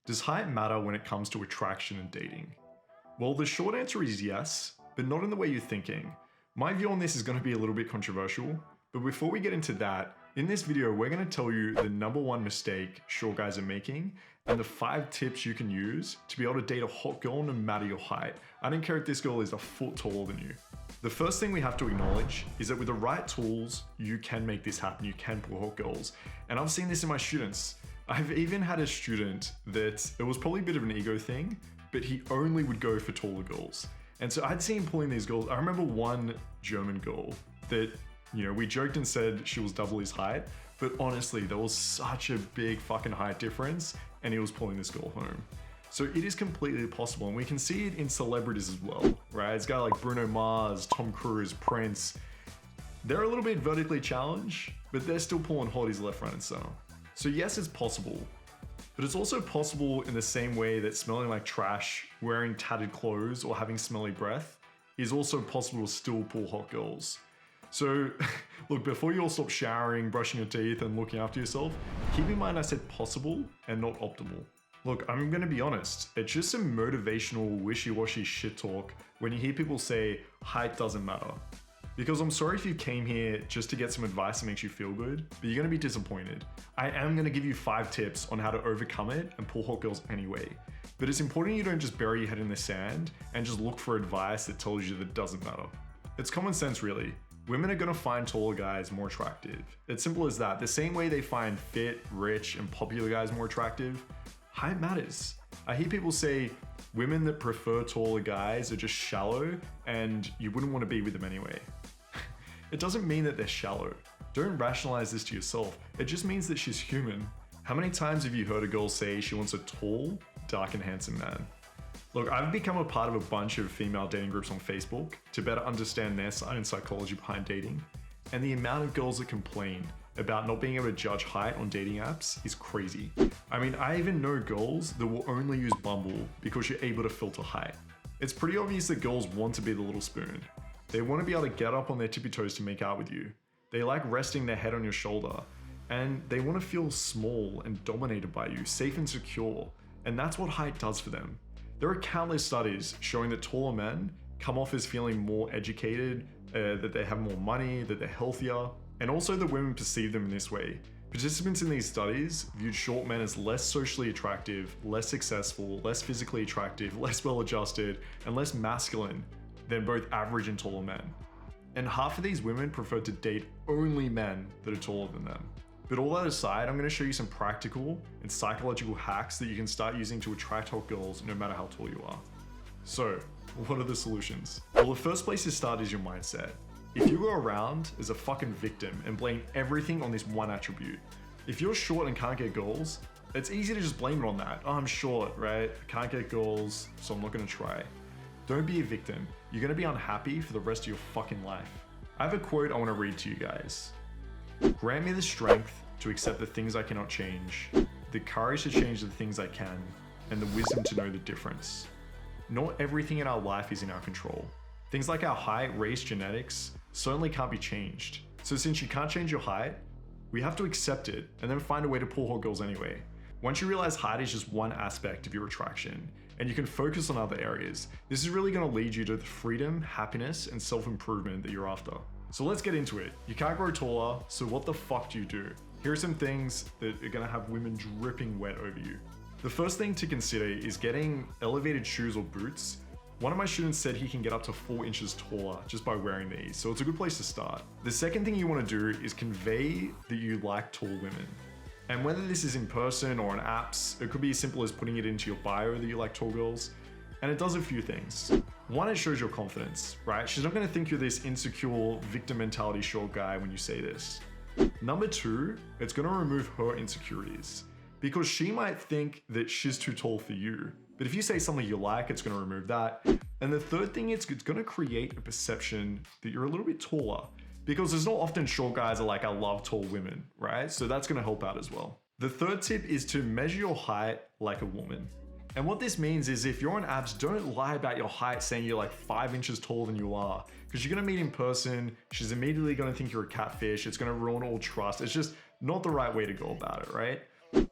Does height matter when it comes to attraction and dating? Well, the short answer is yes, but not in the way you're thinking. My view on this is going to be a little bit controversial, but before we get into that, in this video, we're going to tell you the #1 mistake short guys are making and the 5 tips you can use to be able to date a hot girl no matter your height. I don't care if this girl is a foot taller than you. The first thing we have to acknowledge is that with the right tools, you can make this happen. You can pull hot girls. And I've seen this in my students. I've even had a student that it was probably a bit of an ego thing, but he only would go for taller girls. And so I'd seen him pulling these girls. I remember one German girl that, we joked and said she was double his height, but honestly, there was such a big fucking height difference and he was pulling this girl home. So it is completely possible, and we can see it in celebrities as well, right? It's guys like Bruno Mars, Tom Cruise, Prince. They're a little bit vertically challenged, but they're still pulling hotties left, right, and center. So yes, it's possible, but it's also possible in the same way that smelling like trash, wearing tattered clothes, or having smelly breath is also possible to still pull hot girls. So look, before you all stop showering, brushing your teeth, and looking after yourself, keep in mind I said possible and not optimal. Look, I'm gonna be honest, it's just some motivational wishy-washy shit talk when you hear people say height doesn't matter. Because I'm sorry if you came here just to get some advice that makes you feel good, but you're gonna be disappointed. I am gonna give you 5 tips on how to overcome it and pull hot girls anyway. But it's important you don't just bury your head in the sand and just look for advice that tells you that it doesn't matter. It's common sense really. Women are gonna find taller guys more attractive. It's simple as that. The same way they find fit, rich, and popular guys more attractive, height matters. I hear people say women that prefer taller guys are just shallow and you wouldn't want to be with them anyway. It doesn't mean that they're shallow. Don't rationalize this to yourself. It just means that she's human. How many times have you heard a girl say she wants a tall, dark, and handsome man? Look, I've become a part of a bunch of female dating groups on Facebook to better understand their side and psychology behind dating. And the amount of girls that complain about not being able to judge height on dating apps is crazy. I mean, I even know girls that will only use Bumble because you're able to filter height. It's pretty obvious that girls want to be the little spoon. They want to be able to get up on their tippy toes to make out with you. They like resting their head on your shoulder, and they want to feel small and dominated by you, safe and secure. And that's what height does for them. There are countless studies showing that taller men come off as feeling more educated, that they have more money, that they're healthier, and also that women perceive them in this way. Participants in these studies viewed short men as less socially attractive, less successful, less physically attractive, less well-adjusted, and less masculine than both average and taller men. And half of these women prefer to date only men that are taller than them. But all that aside, I'm going to show you some practical and psychological hacks that you can start using to attract hot girls no matter how tall you are. So, what are the solutions? Well, the first place to start is your mindset. If you go around as a fucking victim and blame everything on this one attribute, if you're short and can't get girls, it's easy to just blame it on that. Oh, I'm short, right? I can't get girls, so I'm not gonna try. Don't be a victim. You're gonna be unhappy for the rest of your fucking life. I have a quote I wanna read to you guys. Grant me the strength to accept the things I cannot change, the courage to change the things I can, and the wisdom to know the difference. Not everything in our life is in our control. Things like our height, race, genetics certainly can't be changed. So since you can't change your height, we have to accept it and then find a way to pull hot girls anyway. Once you realize height is just one aspect of your attraction and you can focus on other areas, this is really gonna lead you to the freedom, happiness, and self-improvement that you're after. So let's get into it. You can't grow taller, so what the fuck do you do? Here are some things that are gonna have women dripping wet over you. The first thing to consider is getting elevated shoes or boots. One of my students said he can get up to 4 inches taller just by wearing these, so it's a good place to start. The second thing you want to do is convey that you like tall women. And whether this is in person or on apps, it could be as simple as putting it into your bio that you like tall girls. And it does a few things. One, it shows your confidence, right? She's not going to think you're this insecure, victim mentality short guy when you say this. Number 2, it's going to remove her insecurities. Because she might think that she's too tall for you. But if you say something you like, it's going to remove that. And the third thing, it's going to create a perception that you're a little bit taller. Because there's not often short guys are like, I love tall women, right? So that's going to help out as well. The third tip is to measure your height like a woman. And what this means is if you're on apps, don't lie about your height saying you're like 5 inches taller than you are. Because you're going to meet in person, she's immediately going to think you're a catfish. It's going to ruin all trust. It's just not the right way to go about it, right?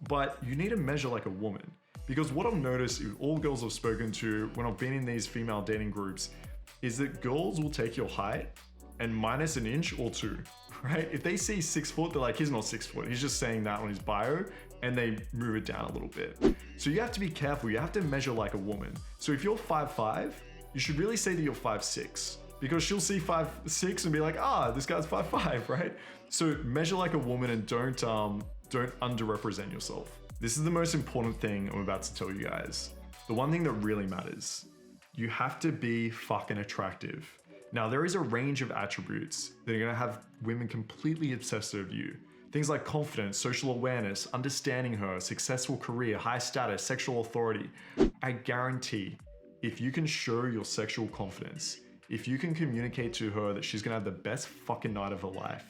But you need to measure like a woman. Because what I've noticed with all girls I've spoken to when I've been in these female dating groups is that girls will take your height and minus an inch or two, right? If they see 6 foot, they're like, he's not 6 foot. He's just saying that on his bio, and they move it down a little bit. So you have to be careful. You have to measure like a woman. So if you're 5'5", you should really say that you're 5'6", because she'll see 5'6" and be like, this guy's 5'5", right? So measure like a woman and don't underrepresent yourself. This is the most important thing I'm about to tell you guys. The one thing that really matters. You have to be fucking attractive. Now, there is a range of attributes that are gonna have women completely obsessed over you. Things like confidence, social awareness, understanding her, successful career, high status, sexual authority. I guarantee if you can show your sexual confidence, if you can communicate to her that she's gonna have the best fucking night of her life,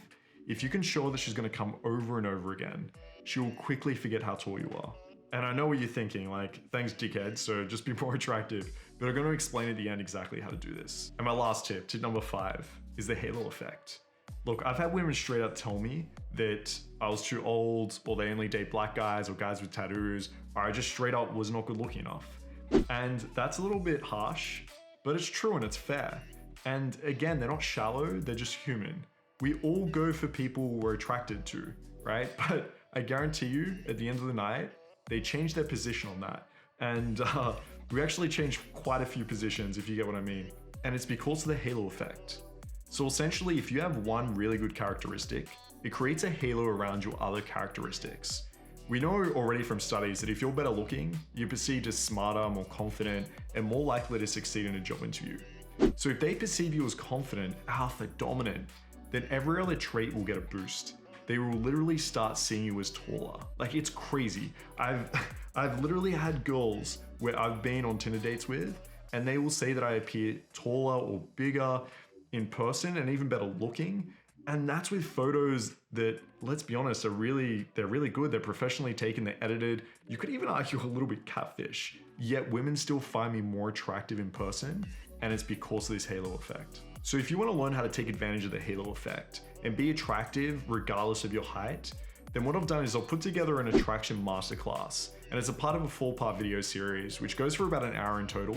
if you can show her that she's gonna come over and over again, she will quickly forget how tall you are. And I know what you're thinking, like, thanks dickhead, so just be more attractive. But I'm gonna explain at the end exactly how to do this. And my last tip number 5, is the halo effect. Look, I've had women straight up tell me that I was too old, or they only date black guys or guys with tattoos, or I just straight up was not good looking enough. And that's a little bit harsh, but it's true and it's fair. And again, they're not shallow, they're just human. We all go for people we're attracted to, right? But I guarantee you, at the end of the night, they change their position on that. And we actually changed quite a few positions, if you get what I mean. And it's because of the halo effect. So essentially, if you have one really good characteristic, it creates a halo around your other characteristics. We know already from studies that if you're better looking, you're perceived as smarter, more confident, and more likely to succeed in a job interview. So if they perceive you as confident, alpha, dominant, then every other trait will get a boost. They will literally start seeing you as taller. Like, it's crazy. I've literally had girls where I've been on Tinder dates with, and they will say that I appear taller or bigger in person and even better looking. And that's with photos that, let's be honest, they're really good. They're professionally taken, they're edited. You could even argue a little bit catfish. Yet women still find me more attractive in person, and it's because of this halo effect. So if you want to learn how to take advantage of the halo effect and be attractive regardless of your height, then what I've done is I'll put together an attraction masterclass, and it's a part of a 4-part video series, which goes for about an hour in total,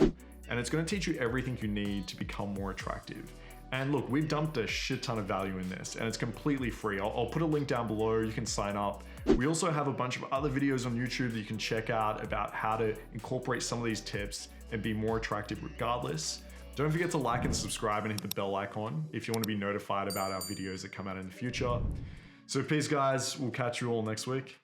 and it's going to teach you everything you need to become more attractive. And look, we've dumped a shit ton of value in this, and it's completely free. I'll put a link down below, you can sign up. We also have a bunch of other videos on YouTube that you can check out about how to incorporate some of these tips and be more attractive regardless. Don't forget to like and subscribe and hit the bell icon if you want to be notified about our videos that come out in the future. So peace guys, we'll catch you all next week.